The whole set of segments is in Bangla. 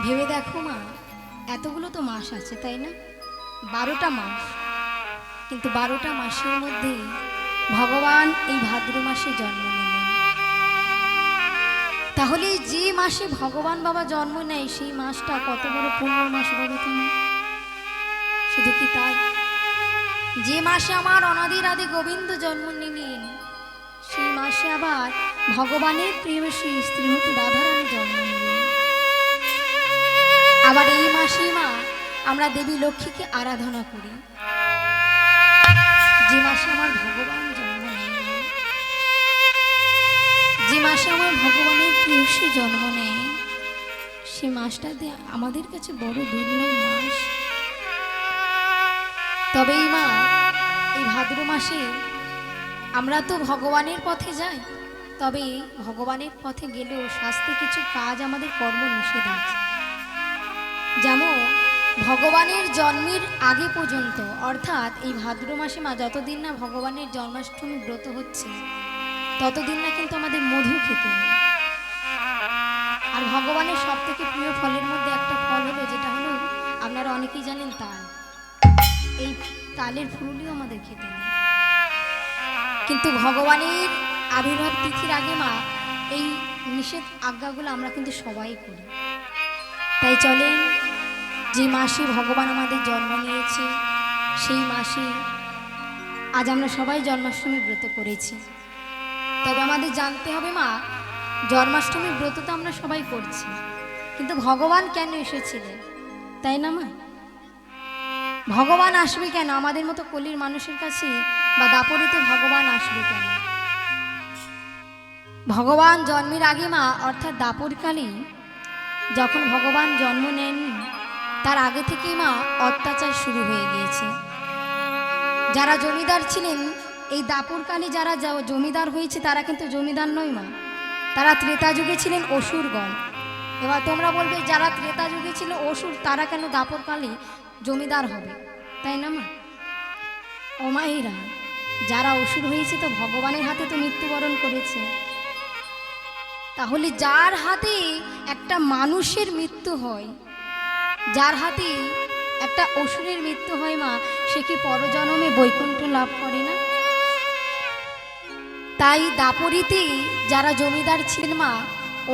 ভেবে দেখো মা, এতগুলো তো মাস আছে তাই না? 12টা মাস, কিন্তু 12টা মাসের মধ্যে ভগবান এই ভাদ্র মাসে জন্ম নিলেন। তাহলে যে মাসে ভগবান বাবা জন্ম নেয় সেই মাসটা কত বড় পূর্ণ মাস বলো তুমি? শুধু কি তাই, যে মাসে আমার অনাদির আদি গোবিন্দ জন্ম নিলেন সেই মাসে আবার ভগবানের প্রেয়সী শ্রীমতী রাধারানী জন্ম নিলেন। আবার এই মাসে মা আমরা দেবী লক্ষ্মীকে আরাধনা করি। যে মাসে আমার ভগবান জন্ম নেয়, যে মাসে আমার ভগবানের প্রেয়সী জন্ম নেয়, সে মাসটাতে আমাদের কাছে বড় দুর্লভ মাস। তবেই মা এই ভাদ্র মাসে আমরা তো ভগবানের পথে যাই, তবে ভগবানের পথে গেলেও শাস্তি কিছু কাজ আমাদের কর্ম নিষেধ আছে। যেমন ভগবানের জন্মের আগে পর্যন্ত, অর্থাৎ এই ভাদ্র মাসে মা যতদিন না ভগবানের জন্মাষ্টমী ব্রত হচ্ছে ততদিন না কিন্তু আমাদের মধু খেতে নেই। আর ভগবানের সব থেকে প্রিয় ফলের মধ্যে একটা ফল হলো, যেটা হলো আপনারা অনেকেই জানেন তাল। এই তালের ফুলও আমাদের খেতে নেই। কিন্তু ভগবানের আবির্ভাব তিথির আগে মা এই নিষেধ আজ্ঞাগুলো আমরা কিন্তু সবাই করি। তাই চলেন, যে মাসে ভগবান আমাদের জন্ম নিয়েছে সেই মাসে আজ আমরা সবাই জন্মাষ্টমী ব্রত করেছি। তবে আমাদের জানতে হবে মা, জন্মাষ্টমী ব্রত তো আমরা সবাই করছি, কিন্তু ভগবান কেন এসেছিলেন তাই না মা? ভগবান আসবে কেন আমাদের মতো কলির মানুষের কাছে, বা দাপরিতে ভগবান আসবে কেন? ভগবান জন্মের আগে মা, অর্থাৎ দাপরকালে যখন ভগবান জন্ম নেন তার আগে থেকেই মা অত্যাচার শুরু হয়ে গিয়েছে। যারা জমিদার ছিলেন, এই দাপরকালে যারা জমিদার হয়েছে তারা কিন্তু জমিদার নয় মা, তারা ত্রেতা যুগে ছিলেন অসুরগণ। এবার তোমরা বলবে যারা ত্রেতা যুগে ছিল অসুর, তারা কেন দাপরকালে জমিদার হবে তাই না মা? ও মায়েরা, যারা অসুর হয়েছে তো ভগবানের হাতে তো মৃত্যুবরণ করেছে। তাহলে যার হাতে একটা মানুষের মৃত্যু হয়, যার হাতে একটা অসুরের মৃত্যু হয় মা, সে কি পরজন্মে বৈকুণ্ঠ লাভ করে না? তাই দাপরিতে যারা জমিদার ছিলেন মা,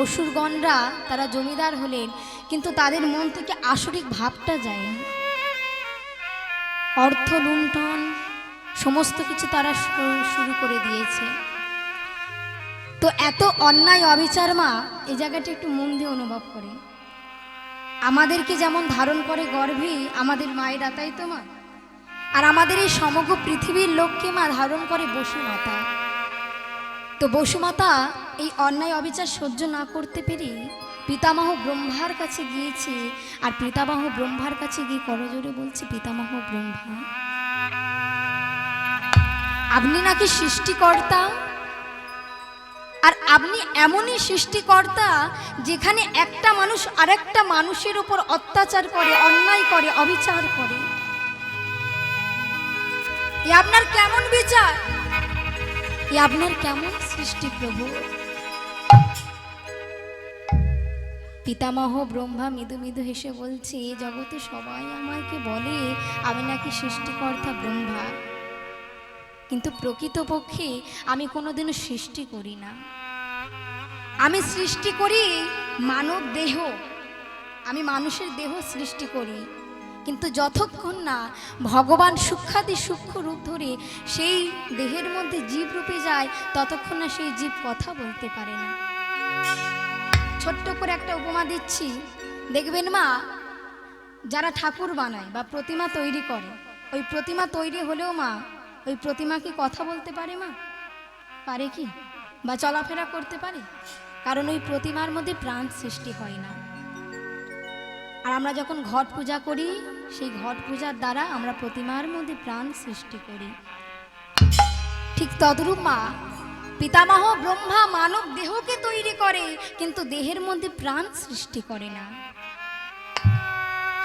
অসুরগণরা তারা জমিদার হলেন, কিন্তু তাদের মন থেকে আসরিক ভাবটা যায়নি। অর্থ লুণ্ঠন সমস্ত কিছু তারা শুরু করে দিয়েছে। তো এত অন্যায় অবিচার মা এই জায়গাটা একটু মন দিয়ে অনুভব করে। আমাদেরকে যেমন ধারণ করে গর্ভে আমাদের মায়েরা, তাই তো মা? আর আমাদের এই সমগ্র পৃথিবীর লোককে মা ধারণ করে বসুমাতা। তো বসুমাতা এই অন্যায় অবিচার সহ্য না করতে পেরে পিতামহ ব্রহ্মার কাছে গিয়েছে। আর পিতামহ ব্রহ্মার কাছে গিয়ে করজোরে বলছে, পিতামহ ব্রহ্মা, আপনি নাকি সৃষ্টিকর্তা, আর আপনি এমনই সৃষ্টিকর্তা যেখানে একটা মানুষ আরেকটা মানুষের উপর অত্যাচার করে, অন্যায় করে, অবিচার করে। এ আপনার কেমন বিচার? এ আপনার কেমন সৃষ্টি প্রভু? পিতামহ ব্রহ্মা মৃদু মৃদু হেসে বলছে, জগতে সবাই আমাকে বলে আমি নাকি সৃষ্টিকর্তা ব্রহ্মা, কিন্তু প্রকৃতপক্ষে আমি কোনোদিনও সৃষ্টি করি না। আমি সৃষ্টি করি মানব দেহ, আমি মানুষের দেহ সৃষ্টি করি, কিন্তু যতক্ষণ না ভগবান সূক্ষ্মাতি সূক্ষ্ম রূপ ধরে সেই দেহের মধ্যে জীব রূপে যায়, ততক্ষণ না সেই জীব কথা বলতে পারে না। ছোট্ট করে একটা উপমা দিচ্ছি, দেখবেন মা, যারা ঠাকুর বানায় বা প্রতিমা তৈরি করে, ওই প্রতিমা তৈরি হলেও মা ওই প্রতিমা কি কথা বলতে পারে মা? পারে কি? বা চলাফেরা করতে পারে? কারণ ওই প্রতিমার মধ্যে প্রাণ সৃষ্টি হয় না। আর আমরা যখন ঘট পূজা করি, সেই ঘট পূজার দ্বারা আমরা প্রতিমার মধ্যে প্রাণ সৃষ্টি করি। ঠিক তদ্রূপ মা, পিতামহ ব্রহ্মা মানব দেহকে তৈরি করে, কিন্তু দেহের মধ্যে প্রাণ সৃষ্টি করে না।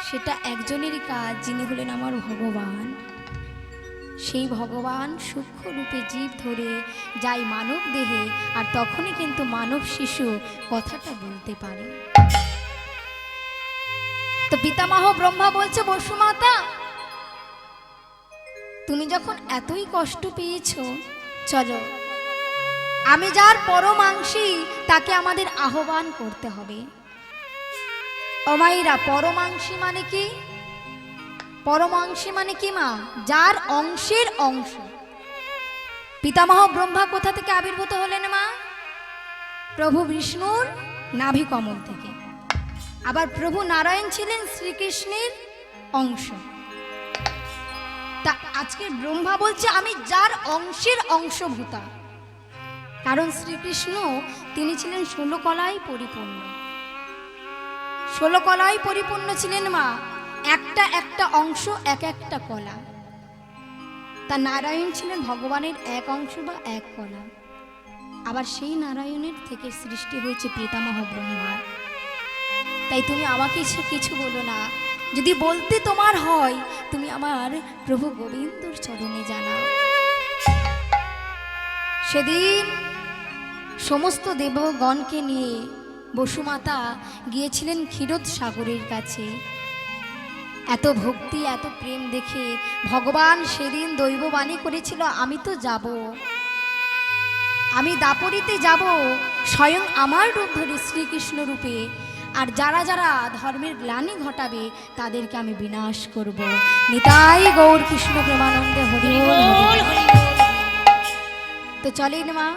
সেটা একজনেরই কাজ, যিনি হলেন আমার ভগবান। সেই ভগবান সূক্ষ্ম রূপে জীব ধরে যায় মানব দেহে, আর তখনই কিন্তু মানব শিশু কথাটা বলতে পারে। পিতামহ ব্রহ্মা বলছে, বসুমাতা তুমি যখন এতই কষ্ট পেয়েছো, চলো আমি যার পরমাংশী তাকে আমাদের আহ্বান করতে হবে। ও মাইরা, পরমাংশী মানে কি? পরমাংশী মানে কি মা? যার অংশের অংশ। পিতামহ ব্রহ্মা কোথা থেকে আবির্ভূত হলেন মা? প্রভু বিষ্ণুর নাভি কমল থেকে। আবার প্রভু নারায়ণ ছিলেন শ্রীকৃষ্ণের অংশ। তা আজকে ব্রহ্মা বলছে আমি যার অংশের অংশভূতা। কারণ শ্রীকৃষ্ণ তিনি ছিলেন 16 কলায় পরিপূর্ণ। 16 কলায় পরিপূর্ণ ছিলেন মা, একটা একটা অংশ এক একটা কলা। তা নারায়ণ ছিলেন ভগবানের এক অংশ বা এক কলা। আবার সেই নারায়ণের থেকে সৃষ্টি হয়েছে পিতামহ ব্রহ্মা। তাই তুমি আমাকে কিছু বলো না, যদি বলতে তোমার হয় তুমি আমার প্রভু গোবিন্দর চরণে জানাও। সেদিন সমস্ত দেবগণকে নিয়ে বসুমাতা গিয়েছিলেন ক্ষীরোদ সাগরের কাছে। এত ভক্তি এত প্রেম দেখে ভগবান সেদিন দৈববাণী করেছিল, আমি তো যাব, আমি দাপরিতে যাব স্বয়ং আমার রূপ ধরে শ্রীকৃষ্ণ রূপে। আর যারা যারা ধর্মের গ্লানি ঘটাবে তাদেরকে আমি বিনাশ করব। নিতাই গৌর কৃষ্ণ প্রেমানন্দে হরি বল। তো চলেন মা,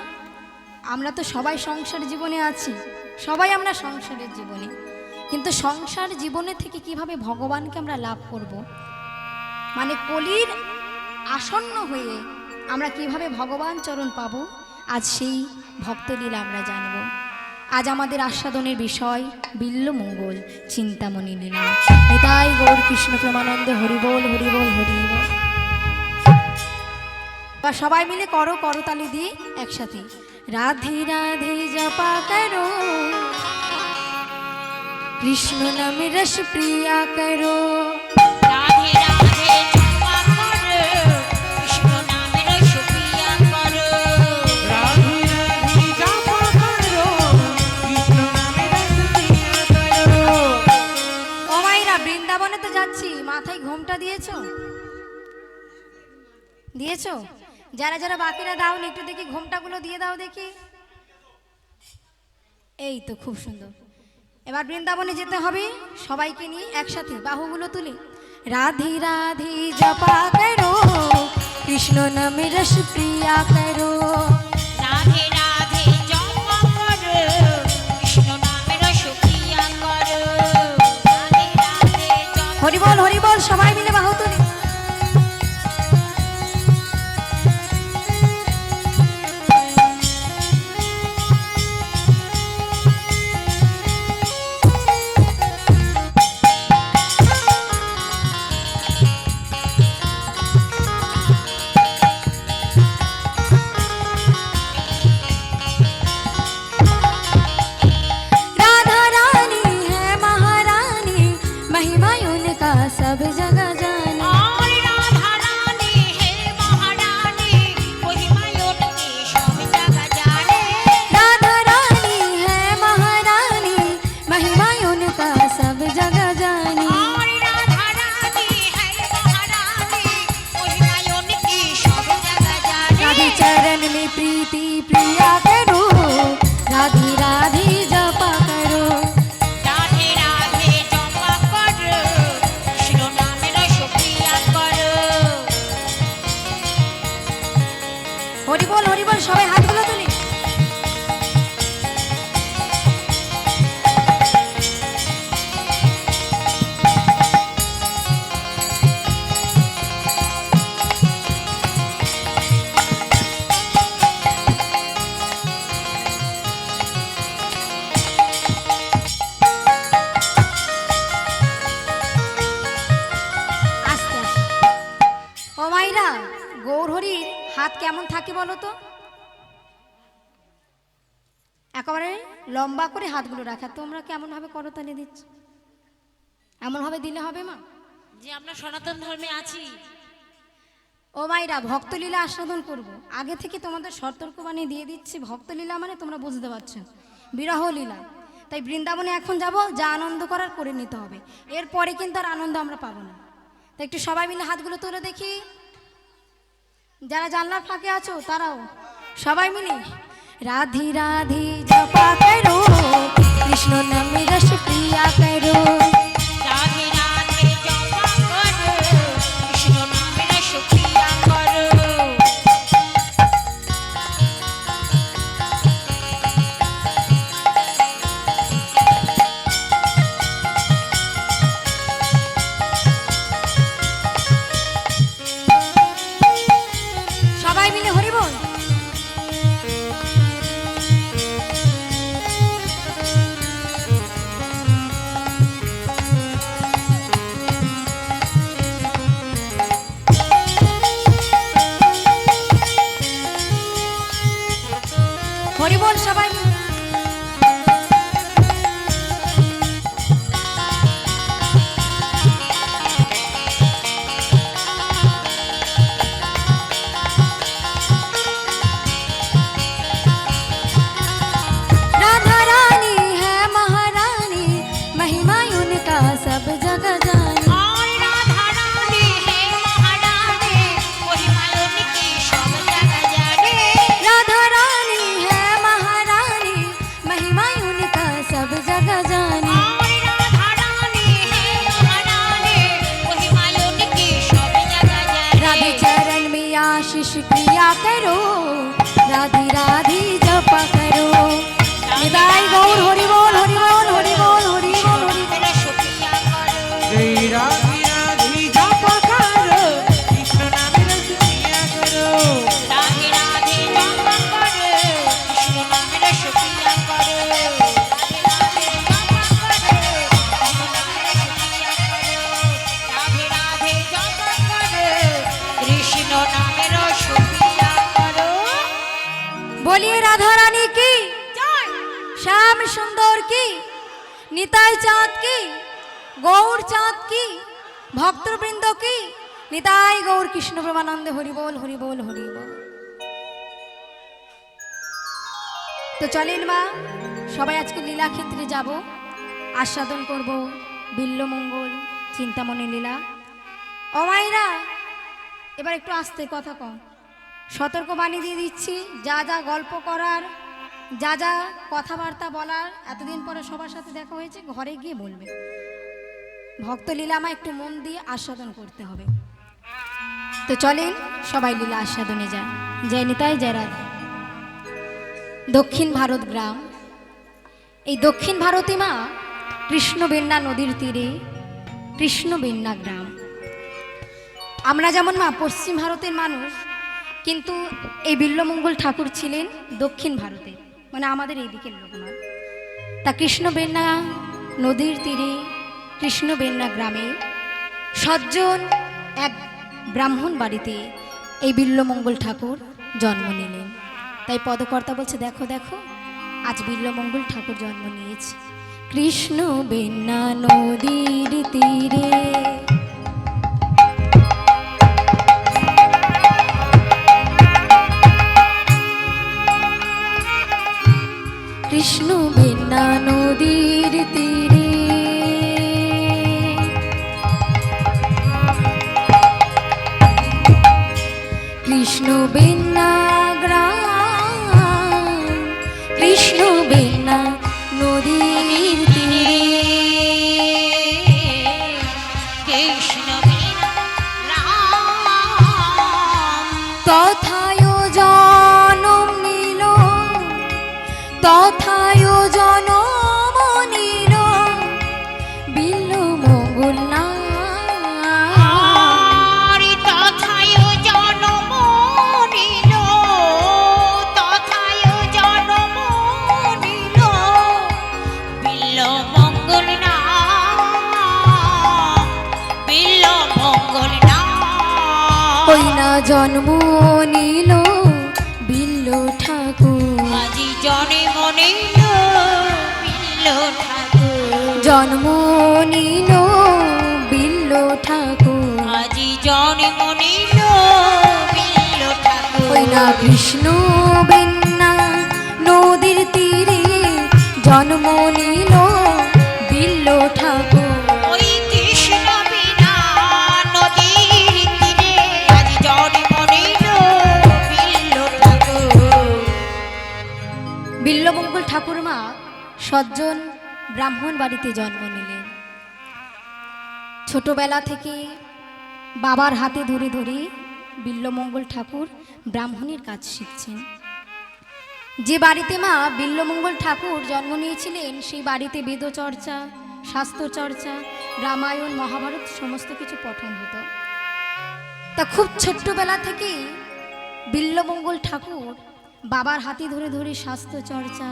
আমরা তো সবাই সংসার জীবনে আছি, সবাই আমরা সংসারের জীবনে, কিন্তু সংসার জীবনে থেকে কিভাবে ভগবানকে আমরা লাভ করব, মানে কলির আসন্ন হয়ে আমরা কিভাবে ভগবান চরণ পাব, আজ সেই ভক্তলীলা আমরা জানব। আজ আমাদের আস্বাদনের বিষয় বিল্ল মঙ্গল চিন্তামণি লীলা। নিতাই গৌর কৃষ্ণ প্রেমানন্দে হরিবোল হরিবোল হরিবোল। বা সবাই মিলে করো করতালি দিয়ে একসাথে, রাধে রাধে জপা করো, কৃষ্ণ নামে রস প্রিয়া করো। রাধে রাধে জপা করো, কৃষ্ণ নামে রস প্রিয়া করো। রাধে রাধে জপা করো, কৃষ্ণ নামে রস প্রিয়া করো। ও মাইরা, বৃন্দাবনে তো যাচ্ছি, মাথায় ঘোমটা দিয়েছো? দিয়েছো? যারা যারা বাকিরা দাওনি একটু দেখি ঘোমটাগুলো দিয়ে দাও দেখি। এই তো খুব সুন্দর। এবার বৃন্দাবনে যেতে হবে, সবাইকে নিয়ে একসাথে বাহুগুলো তুলে রাধে রাধে জপা করো, কৃষ্ণ নামে রস প্রিয়া করো। রাধে রাধে জপা করো, কৃষ্ণ নামে রস প্রিয়া করো। রাধে রাধে জপা হরিবল হরিবল, সবাই মিলে বাহু তুলে। सब जगह जाने और राधा रानी है महारानी, महिमा उनकी सब जगह जाने। राधा रानी है महारानी, महिमा उनका सब जगह जाने। और राधा रानी है महारानी, महिमा उनकी सब जगह जाने। राधे चरण में प्रीति प्रिया करो, राधे राधे जपा करो। राधे राधे जपा करो, कृष्ण नामे रस प्रिया करो। হরিবল হরিবল, সবাই হাতগুলো তুলি। আস্তে আস্তে। ও মাইরা, গৌর হরির হাত কেমন থাকে বলো তো? একেবারে লম্বা করে হাতগুলো রাখা। তোমরা কেমন ভাবে করতালি দিচ্ছ? এমন ভাবে দিলে হবে মা? যে আমরা সনাতন ধর্মে আছি, ও মাইরা, ভক্তলীলা আস্বাদন করব। আগে থেকে তোমাদের সতর্কবাণী দিয়ে দিচ্ছি, ভক্তলীলা মানে তোমরা বুঝতে পারছো, বিরহ লীলা। তাই বৃন্দাবনে এখন যাব, যা আনন্দ করার করে নিতে হবে, এরপরে কিন্তু আর আনন্দ আমরা পাবো না। তাই একটু সবাই মিলে হাতগুলো তুলে দেখি, যারা জানলার ফাঁকে আছো তারাও সবাই মিলে রাধি রাধি জপা করো, কৃষ্ণ নামে রস প্রিয়া করো। রাধে রাধে জপা করো, কৃষ্ণ নামে রস প্রিয়া করো। সবাই মিলে হরি বল। হরি বল সবাই মিলে। राधा रानी है महारानी, महिमा उनका सब जगह जानी। और राधा रानी है महारानी, महिमा उनकी सब जगह जाने। राधा रानी है महारानी, महिमा उनका सब जगह जानी। और राधा रानी है महारानी, महिमा उनकी सब जगह जाने। राधे चरण में आशीष प्रिया करो, राधी राधी जपा करो। निदाई गौर हरि बोल हरि बोल हरि बोल हरि बोल हरि बोल। रस प्रिया करो। जय राधे राधे जपा करो, कृष्ण नामे रस प्रिया करो। राधे राधे जपा करो, कृष्ण नाम रस प्रिया करो। राधे राधे जपा करो, राधे राधे जपा करो, कृष्ण नाम रस प्रिया करो। बोलिए राधा रानी की, जय। श्याम सुंदर की, निताई चाँद की, गौर चाँद की, भक्तवृंद की, निताई गौर कृष्ण प्रेमानंद हरि बोल हरि बोल हरि बोल। তো চলেন মা, সবাই আজকে লীলা ক্ষেত্রে যাব, আস্বাদন করব বিল্লমঙ্গল চিন্তামণি লীলা। ও মাইরা, এবার একটু আস্তে কথা কম, সতর্ক বাণী দিয়ে দিচ্ছি, যা যা গল্প করার, যা যা কথাবার্তা বলার, এতদিন পরে সবার সাথে দেখা হয়েছে, ঘরে গিয়ে বলবে। ভক্ত লীলামা একটু মন দিয়ে আস্বাদন করতে হবে। তো চলেন সবাই লীলা আস্বাদনে যান। জয় নিতাই জয় রাধা। দক্ষিণ ভারত গ্রাম, এই দক্ষিণ ভারতে মা কৃষ্ণবেন্না নদীর তীরে কৃষ্ণবেন্না গ্রাম। আমরা যেমন মা পশ্চিম ভারতের মানুষ, কিন্তু এই বিল্লমঙ্গল ঠাকুর ছিলেন দক্ষিণ ভারতের, মানে আমাদের এই দিকের লোক নয়। তা কৃষ্ণবেন্না নদীর তীরে কৃষ্ণবেন্না গ্রামে সজ্জন এক ব্রাহ্মণ বাড়িতে এই বিল্লমঙ্গল ঠাকুর জন্ম নিলেন। তাই পদকর্তা বলছে, দেখো দেখো আজ বিল্লমঙ্গল ঠাকুর জন্ম নিয়েছে কৃষ্ণবেন্না নদীর তীরে। কৃষ্ণবেন্না নদীর তীরে কৃষ্ণবেন্না গ্রাম, কৃষ্ণবেন্না নদীর তীরে কৃষ্ণ বিনা রাম। তথায় জনম নিল, তথায় জনম নিল বিল্লমঙ্গল নাম। আর তথায় জনম নিল, তথায় জনম নিল বিল্লমঙ্গল নাম, বিল্লমঙ্গল নাম। ওই না জন্ম নিল বিল্ল ঠাকুর, আজি জনে মনে বিল্ল ঠাকুর, জন্ম নিল বিল্ল ঠাকুর। আজি জনে মনে বিল্ল ঠাকুর। ওই না কৃষ্ণবেন্না নদীর তীরে জন্ম নিল বিল্ল ঠাকুর। ওই কৃষ্ণ বিনা নদীর তীরে আজ জন্ম নিল বিল্ল ঠাকুর। বিল্লমঙ্গল ঠাকুরমা সজ্জন ব্রাহ্মণ বাড়িতে জন্ম নিলেন। ছোটবেলা থেকে বাবার হাতে ধরে ধরে বিল্লমঙ্গল ঠাকুর ব্রাহ্মণের কাজ শিখছেন। যে বাড়িতে মা বিল্লমঙ্গল ঠাকুর জন্ম নিয়েছিলেন সেই বাড়িতে বেদচর্চা, শাস্ত্রচর্চা, রামায়ণ, মহাভারত সমস্ত কিছু পঠন হতো। তা খুব ছোট্টবেলা থেকেই বিল্লমঙ্গল ঠাকুর বাবার হাতে ধরে ধরে শাস্ত্রচর্চা,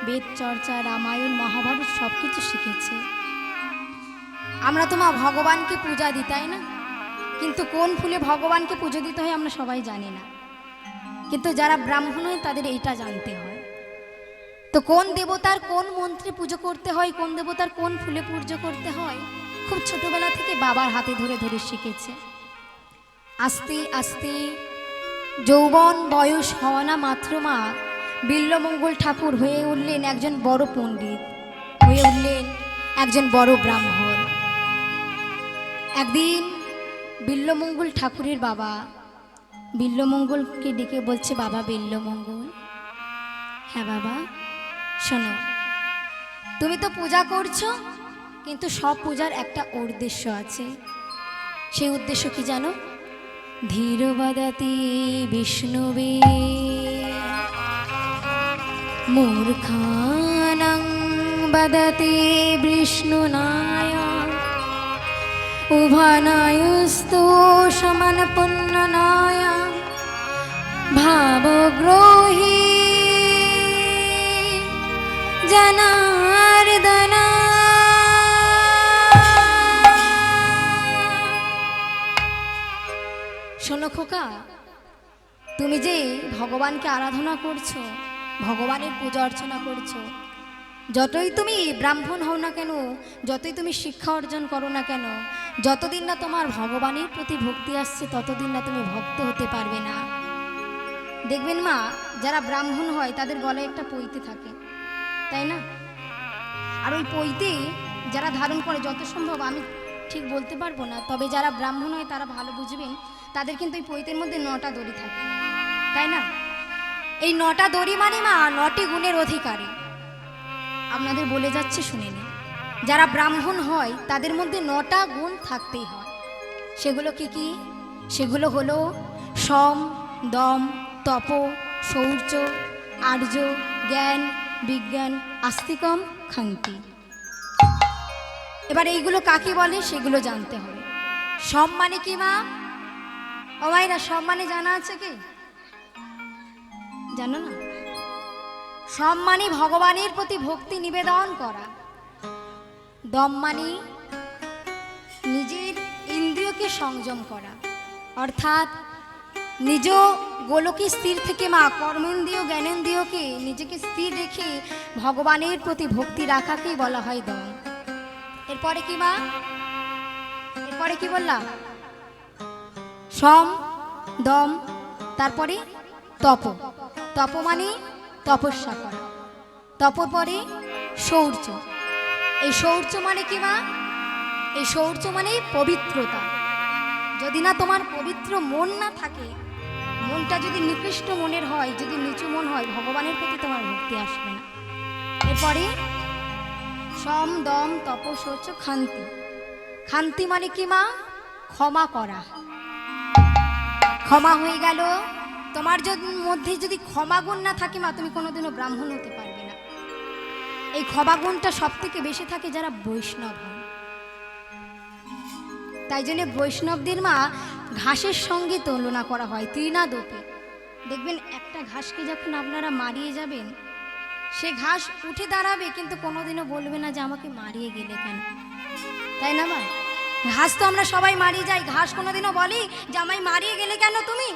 বেদ চর্চা, রামায়ণ, মহাভারত সব কিছু শিখেছে। আমরা তো মা ভগবানকে পূজা দিই, তাই না? কিন্তু কোন ফুলে ভগবানকে পুজো দিতে হয় আমরা সবাই জানি না, কিন্তু যারা ব্রাহ্মণ হয় তাদের এইটা জানতে হয়। তো কোন দেবতার কোন মন্ত্রে পুজো করতে হয়, কোন দেবতার কোন ফুলে পুজো করতে হয়, খুব ছোটবেলা থেকে বাবার হাতে ধরে ধরে শিখেছে। আস্তে আস্তে যৌবন বয়স হওয়া না মাত্র মা বিল্লমঙ্গল ঠাকুর হয়ে উঠলেন একজন বড় পণ্ডিত, হয়ে উঠলেন একজন বড় ব্রাহ্মণ। একদিন বিল্লমঙ্গল ঠাকুরের বাবা বিল্লমঙ্গলকে ডেকে বলছে, বাবা বিল্লমঙ্গল, হ্যাঁ বাবা শোনো, তুমি তো পূজা করছো, কিন্তু সব পূজার একটা উদ্দেশ্য আছে। সেই উদ্দেশ্য কি জানো? ধীর বদতি বিষ্ণুবে মূর্খানাং বদতি বিষ্ণুনায় উভানায়স্তু সমান পুণ্যনায় ভাবগ্রহী জনার্দন। শোনো খোকা, তুমি যে ভগবানকে আরাধনা করছো, ভগবানের পূজা অর্চনা করছো, যতই তুমি ব্রাহ্মণ হও না কেন, যতই তুমি শিক্ষা অর্জন করো না কেন, যতদিন না তোমার ভগবানের প্রতি ভক্তি আসছে ততদিন না তুমি ভক্ত হতে পারবে না। দেখবেন মা, যারা ব্রাহ্মণ হয় তাদের গলায় একটা পৈতে থাকে, তাই না? আর ওই পৈতে যারা ধারণ করে, যত সম্ভব আমি ঠিক বলতে পারবো না, তবে যারা ব্রাহ্মণ হয় তারা ভালো বুঝবেন, তাদের কিন্তু এই পৈতের মধ্যে 9টা দড়ি থাকে, তাই না? এই 9টা দড়ি মানে মা 9টি গুণের অধিকারী। আপনাদের বলে যাচ্ছে শুনে নিন, যারা ব্রাহ্মণ হয় তাদের মধ্যে 9টা গুণ থাকতেই হয়। সেগুলো কি কি? সেগুলো হলো সম, দম, তপ, শৌর্য, আর্য, জ্ঞান, বিজ্ঞান, আস্তিকম, খান্তি। এবার এইগুলো কাকে বলে সেগুলো জানতে হবে। সম মানে কি মা? ও মায়েরা, সম মানে জানা আছে কি? জানো না? সম মানে ভগবানের প্রতি ভক্তি নিবেদন করা। দম মানে নিজের ইন্দ্রিয়কে সংযম করা, অর্থাৎ নিজ গোলকে স্থির থেকে মা কর্মেন্দ্রিয় জ্ঞানেন্দ্রিয়কে নিজেকে স্থির রেখে ভগবানের প্রতি ভক্তি রাখাকেই বলা হয় দম। এরপরে কি মা? এরপরে কি বললাম? সম, দম, তারপরে তপ। তপ মানে তপস্যা করা। তপ পরে শৌর্য। এই শৌর্য মানে কি মা? এই শৌর্য মানে পবিত্রতা। যদি না তোমার পবিত্র মন না থাকে, মনটা যদি নিকৃষ্ট মনের হয়, যদি নিচু মন হয়, ভগবানের প্রতি তোমার ভক্তি আসবে না। এরপরে সম, দম, তপ, শৌচ, ক্ষান্তি। ক্ষান্তি মানে কি মা? ক্ষমা করা। ক্ষমা হয়ে গেল। তোমার মধ্যে যদি ক্ষমা গুণ না থাকে মা, তুমি কোনোদিনও ব্রাহ্মণ হতে পারবে না। এই ক্ষমা গুণটা সব থেকে বেশি থাকে যারা বৈষ্ণব হয়। তাই জন্য বৈষ্ণবদের মা ঘাসের সঙ্গে তুলনা করা হয়, তৃণাদপে। দেখবেন একটা ঘাসকে যখন আপনারা মারিয়ে যাবেন, সে ঘাস উঠে দাঁড়াবে, কিন্তু কোনোদিনও বলবে না যে আমাকে মারিয়ে গেলে কেন, তাই না মা? ঘাস তো আমরা সবাই মারিয়ে যাই, ঘাস কোনোদিনও বলি যে আমায় মারিয়ে গেলে কেন তুমি?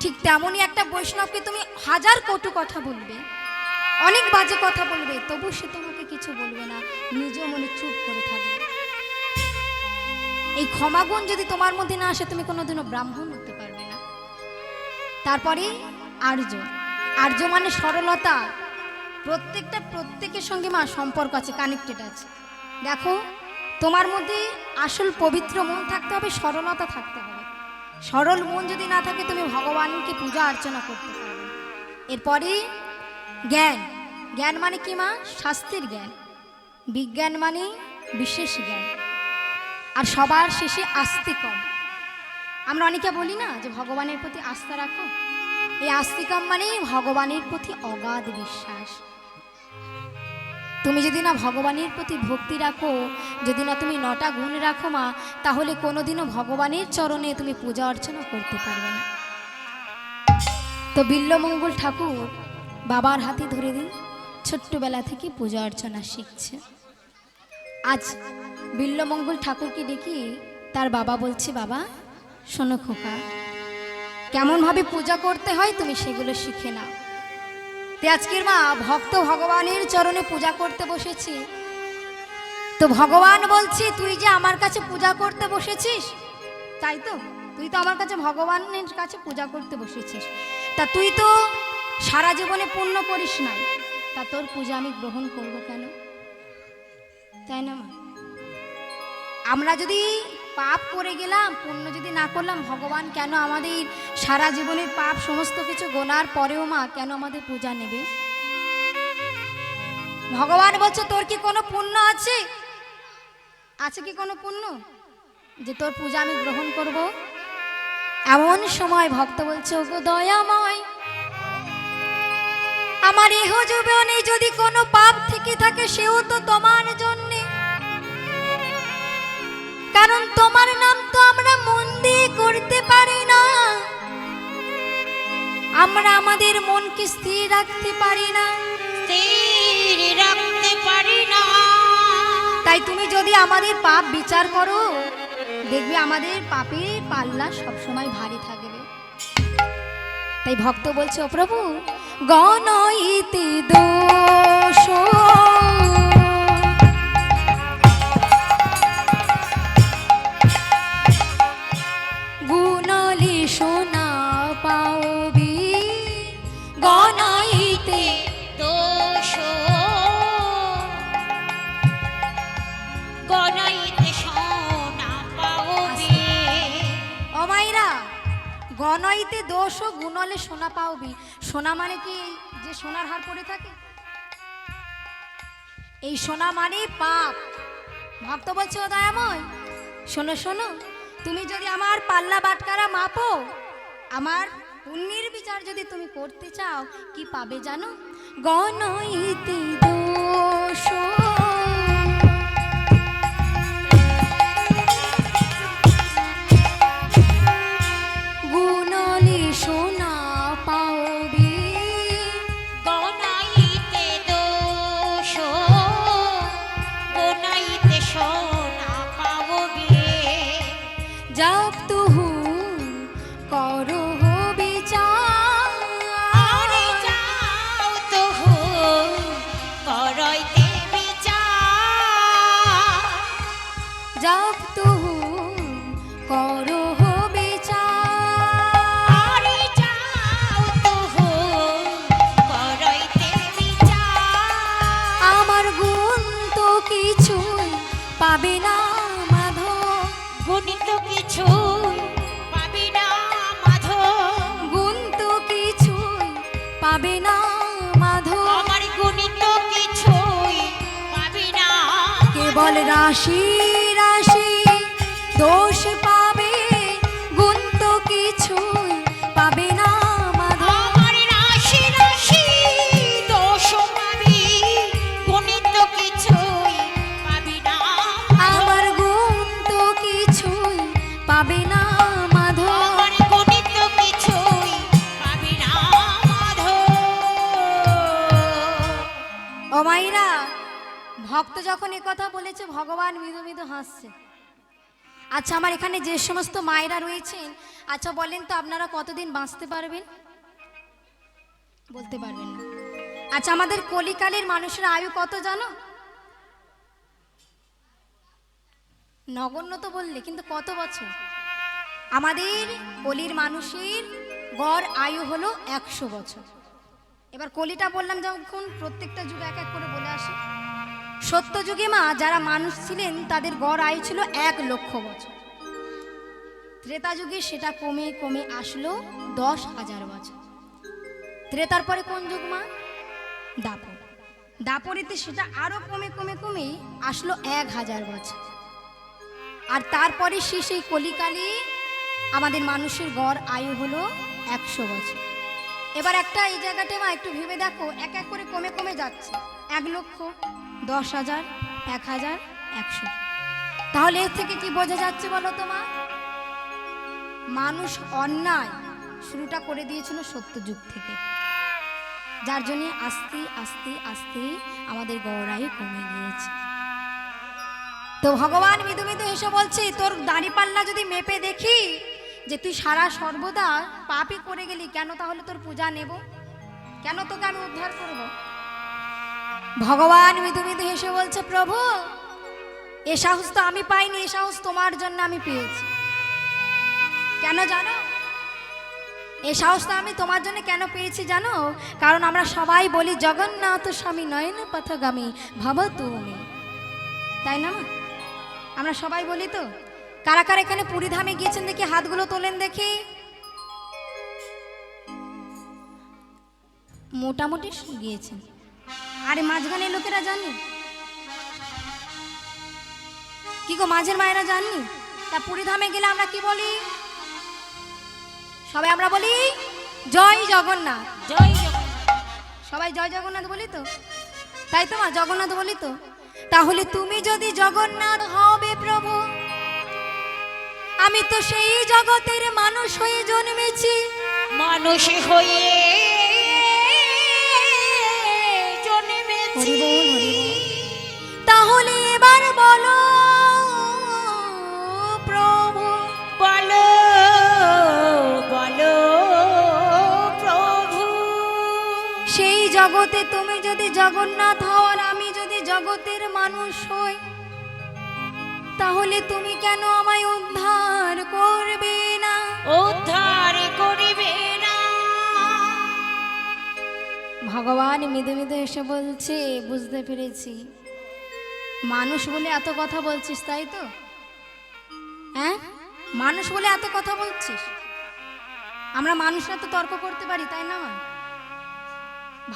ঠিক তেমনই একটা বৈষ্ণবকে তুমি হাজার কটু কথা বলবে, অনেক বাজে কথা বলবে, তবু সে তোমাকে কিছু বলবে না, নিজ মনে চুপ করে থাকবে। এই ক্ষমাগুণ যদি তোমার মধ্যে না আসে, তুমি কোনোদিনও ব্রাহ্মণ হতে পারবে না। তারপরে আর্য। আর্য মানে সরলতা। প্রত্যেকের সঙ্গে মা সম্পর্ক আছে, কানেক্টেড আছে। দেখো, তোমার মধ্যে আসল পবিত্র মন থাকতে হবে, সরলতা থাকতে হবে। সরল মন যদি না থাকে তুমি ভগবানকে পূজা অর্চনা করতে পারবে না। এরপরে জ্ঞান। জ্ঞান মানে কি মা? শাস্ত্রের জ্ঞান। বিজ্ঞান মানে বিশেষ জ্ঞান। আর সবার শেষে আস্তিকম। আমরা অনেকে বলি না যে ভগবানের প্রতি আস্থা রাখো, এই আস্তিকম মানে ভগবানের প্রতি অগাধ বিশ্বাস। তুমি যদি না ভগবানের প্রতি ভক্তি রাখো, যদি না তুমি 9টা গুণ রাখো মা, তাহলে কোনোদিনও ভগবানের চরণে তুমি পূজা অর্চনা করতে পারবে না। তো বিল্বমঙ্গল ঠাকুর বাবার হাতে ধরে দিন ছোট্টবেলা থেকে পূজা অর্চনা শিখছে। আজ বিল্বমঙ্গল ঠাকুরকে ডেকে তার বাবা বলছে, বাবা শোনো খোকা, কেমনভাবে পূজা করতে হয় তুমি সেগুলো শিখে নাও। তে আজকের মা ভক্ত ভগবানের চরণে পূজা করতে বসেছি। তো ভগবান বলছে, তুই যে আমার কাছে পূজা করতে বসেছিস, তাই তো? তুই তো আমার কাছে ভগবানের কাছে পূজা করতে বসেছিস, তা তুই তো সারা জীবনে পুণ্য করিস নাই, তা তোর পূজা আমি গ্রহণ করব কেন? তাই না মা? আমরা যদি পাপ করে গেলাম, পুণ্য যদি না করলাম, ভগবান কেন আমাদের সারা জীবনের পাপ সমস্ত কিছু গোনার পরেও মা কেন আমাদের পূজা নেবে? ভগবান বলছে, তোর কি কোনো পুণ্য আছে? আছে কি কোনো পুণ্য যে তোর পূজা আমি গ্রহণ করব? এমন সময় ভক্ত বলছে, ওগো দয়াময়, আমার ইহ জীবনে যদি কোনো পাপ থেকে থাকে সেও তো তোমার জন্যে, কারণ তোমার নাম তো আমরা মন দিয়ে করতে পারি না, আমরা আমাদের মনকে স্থির রাখতে পারি না, স্থির রাখতে পারি না। তাই তুমি যদি আমাদের পাপ বিচার করো, দেখবে আমাদের পাপের পাল্লা সবসময় ভারী থাকবে। তাই ভক্ত বলছে, ও প্রভু, গণইতি দোষ গুণলি সোনা পাওবি, গণইতে দোষ গণাইতে সোনা পাওবে। অমাইরা, গণইতে দোষ ও গুণলে সোনা পাওবি। সোনা মানে কি? যে সোনার হার পরে থাকে, এই সোনা মানে পাপ। ভক্ত বলছে, ও দয়াময়, শোনো শোনো, তুমি যদি আমার পাল্লা বাটকারা মাপো, আমার পুণ্যের বিচার যদি তুমি করতে চাও, কি পাবে জানো? গণইতে দোষ গুণলে সোনা পাওবি, গণাইতে দোষ গণাইতে সোনা পাওবে। জব তুহু করো বিচার, আরে যাও তো করইতে বিচার। জব তুহু করো বিচার, আরে যাও তো করইতে বিচার। আমার গুণ তো কিছু পাবে না মাধব, গণিত কিছু পাবি না মাধব। গুণ তো কিছু পাবে না মাধব, আমার গণিত কিছুই পাবি না। কেবল রাশি রাশি দোষ পাবে, গুণ তো কিছু পাবে না মাধব, আমার রাশি রাশি দোষ পাবি, গণিত কিছুই পাবি না। আমার গুণ তো কিছু পাবে না মাধব। আমার গণিত কিছুই পাবি না মাধব। ও মাইরা, ভক্ত যখন কথা বলেছে, ভগবান মৃদু মৃদু হাসছে। আচ্ছা, আমার এখানে যে সমস্ত মায়েরা রয়েছেন, আচ্ছা বলেন তো, আপনারা কতদিন বাঁচতে পারবেন? বলতে পারবেন না। আচ্ছা, আমাদের কলিকালের মানুষের আয়ু কত জানো? নগণ্য তো বললে, কিন্তু কত বছর? আমাদের কলির মানুষের গড় আয়ু হলো 100 বছর। এবার কলিটা বললাম যখন প্রত্যেকটা যুগে এক এক করে বলে আসে। সত্য যুগে মা যারা মানুষ ছিলেন তাদের গড় আয়ু ছিল 1,00,000 বছর। ত্রেতা যুগে সেটা কমে কমে আসলো 10,000 বছর। ত্রেতার পরে কোন যুগ মা? দাপর। দাপরিতে সেটা আরো কমে কমে কমে আসলো 1,000 বছর। আর তারপরে সেই কলিকালে আমাদের মানুষের গড় আয়ু হলো 100 বছর। এবার একটা এই জায়গাটা মা একটু ভেবে দেখো, এক এক করে কমে কমে যাচ্ছে। 1,00,000, 10,000, 1,000, 100। তাহলে এর থেকে কি বোঝা যাচ্ছে বলো তো মা? মানুষ অন্যায় শুরুটা করে দিয়েছিল সত্য যুগ থেকে, যার জন্য আস্তে আস্তে আস্তে আমাদের গড় আয়ু কমে গিয়েছে। তো ভগবান মৃদু মৃদু এসে বলছে, তোর দাঁড়িপাল্লা যদি মেপে দেখি যে তুই সারা সর্বদা পাপই করে গেলি, কেন তাহলে তোর পূজা নেব? কেন তোকে আমি উদ্ধার করব? ভগবান মৃদু মৃদু হেসে বলছে, প্রভু এ সাহস তো আমি পাইনি, এ সাহস তোমার জন্য আমি পেয়েছি। কেন জানো? এই সাহসটা আমি তোমার জন্য কেন পেয়েছি জানো? কারণ আমরা সবাই বলি জগন্নাথ স্বামী নয়ন পথগামী ভব তুমি, তাই না? আমরা সবাই বলি তো। কারা কারা এখানে পুরী ধামে গিয়েছেন দেখি হাতগুলো তোলেন দেখি। মোটামুটি গিয়েছেন। আরে মাঝখানে লোকেরা জানি কি গো, মাঝের মায়েরা জাননি? তা পুরী ধামে গেলে আমরা কি বলি? সবাই আমরা বলি জয় জগন্নাথ। জয় জগন্নাথ। সবাই জয় জগন্নাথ বলি তো, তাই তো মা? জগন্নাথ বলি তো। তাহলে তুমি যদি জগন্নাথ হবে প্রভু, আমি তো সেই জগতের মানুষ হয়ে জন্মেছি। মানুষ হয়ে হরি জন্মেছি। বল, হরি বল। তাহলে এবার বলো প্রভু, বলো বলো প্রভু, সেই জগতে তুমি যদি জগন্নাথ হও আর আমি যদি জগতের মানুষ হই, তাহলে তুমি কেন আমায় উদ্ধার করবে না? উদ্ধার করিবে না। ভগবান মৃদু মৃদু এসে বলছে, বুঝতে পেরেছি মানুষ বলে এত কথা বলছিস, তাই তো? হ্যাঁ, মানুষ বলে এত কথা বলছিস। আমরা মানুষরা তো তর্ক করতে পারি, তাই না?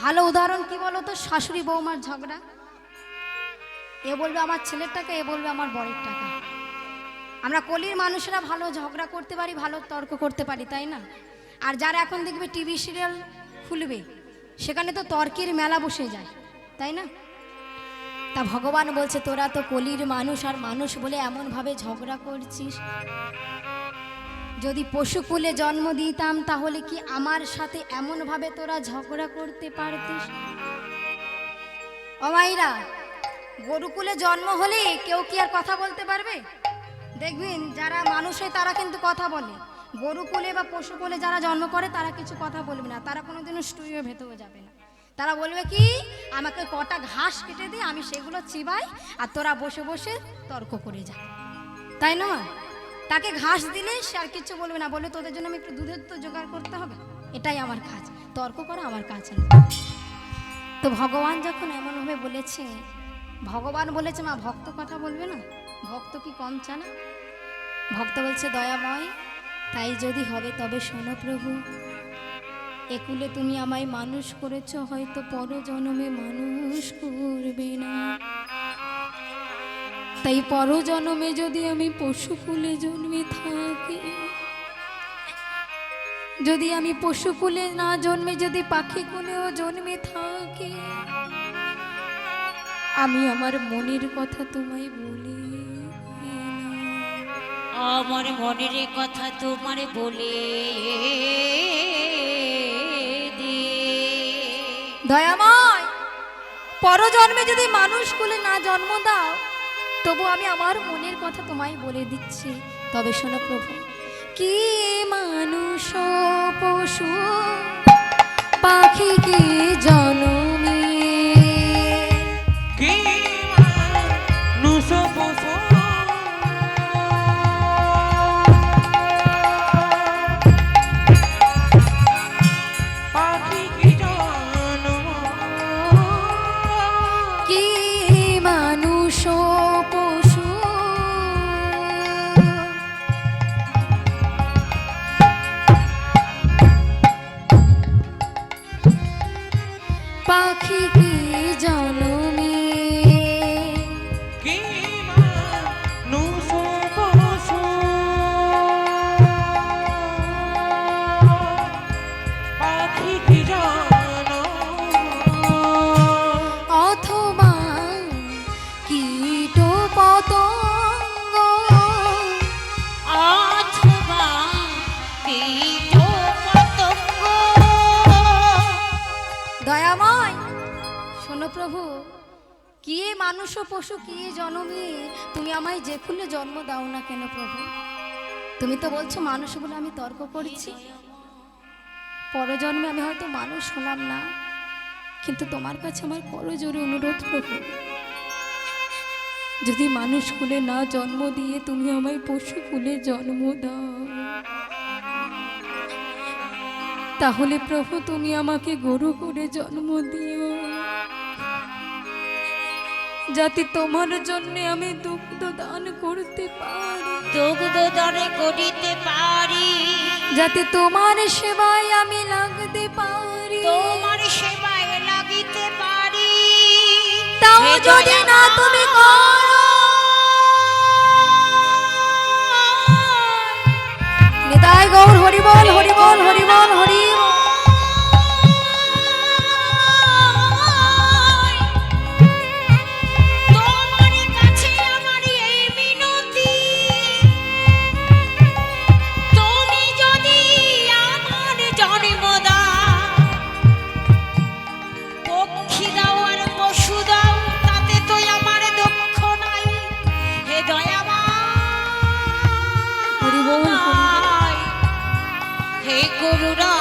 ভালো উদাহরণ কি বলো তো? শাশুড়ি বৌমার ঝগড়া। এ বলবে আমার ছেলের টাকা, এ বলবে আমার বরের টাকা। আমরা কলির মানুষরা ভালো ঝগড়া করতে পারি, ভালো তর্ক করতে পারি, তাই না? আর যারা এখন দেখবে টিভি সিরিয়াল খুলবে, সেখানে তো তর্কের মেলা বসে যায়, তাই না? তা ভগবান বলছে, তোরা তো কলির মানুষ, আর মানুষ বলে এমনভাবে ঝগড়া করছিস। যদি পশুকুলে জন্ম দিতাম তাহলে কি আমার সাথে এমনভাবে তোরা ঝগড়া করতে পারতিস? ও মাইরা, গরুকুলে জন্ম হলে কেউ কি আর কথা বলতে পারবে? দেখবেন যারা মানুষ হয় তারা কিন্তু কথা বলে। গরুকুলে বা পশুকুলে যারা জন্ম করে তারা কিছু কথা বলবে না, তারা কোনোদিনও স্টুডিও ভেতরে যাবে না। তারা বলবে কি, আমাকে কটা ঘাস কেটে দিয়ে আমি সেগুলো চিবাই আর তোরা বসে বসে তর্ক করে যা, তাই না? তাকে ঘাস দিলে সে আর কিছু বলবে না, বলে তোদের জন্য আমি একটু দুধের তো জোগাড় করতে হবে, এটাই আমার কাজ, তর্ক করা আমার কাজ না। তো ভগবান যখন এমনভাবে বলেছে, ভগবান বলেছে মা ভক্ত কথা বলবে না? ভক্ত কি কম চানা? ভক্ত বলছে, দয়াময় তাই যদি হবে তবে শোনো প্রভু, একুলে তুমি আমায় মানুষ করেছ, হয়তো পরজন্মে মানুষ করবে না। তাই পরজন্মে যদি আমি পশুকুলে জন্মে থাকি, যদি আমি পশুকুলে না জন্মে যদি পাখিকুলেও জন্মে থাকি, আমি আমার মনের কথা তোমায় বলি, আমার মনের কথা তোমার বলে দে। দয়াময় পরজন্মে যদি মানুষ কুলে না জন্ম দাও, তবু আমি আমার মনের কথা তোমায় বলে দিচ্ছি। তবে শোনো প্রভু, কি মানুষ পশু পাখি কি জনমে, কি মানুষ পশু পাখি কি জন্মে, প্রভু, কি মানুষ ও পশু কি জন্মে তুমি আমায় যে খুলে জন্ম দাও না কেন প্রভু? তুমি তো বলছো মানুষ বলে আমি তর্ক করছি, পরজন্মে আমি হয়তো মানুষ হলাম না, কিন্তু তোমার কাছে আমার করজোরে অনুরোধ প্রভু, যদি মানুষ কুলে না জন্ম দিয়ে তুমি আমায় পশু কুলে জন্ম দাও, তাহলে প্রভু তুমি আমাকে গরু করে জন্ম দিও, যাতে তোমার জন্য আমি দুগ্ধ দান করতে পারি, দুগ্ধ দানে করিতে পারি, যাতে তোমার সেবায় আমি লাগতে পারি, তোমার সেবায় লাগিতে পারি। তাও হে যদি না দয়াময়, তুমি করো। নিতাই গৌর হরি বল হরি বল হরি বল হরি বল। তোমার কাছে আমার এই মিনতি, তুমি যদি আমার জন্ম দাও, পক্ষী দাও আর পশু দাও, তাতে তো আমার দুঃখ নাই। হে দয়াময়, হরি বল হরি বল। হে করুণা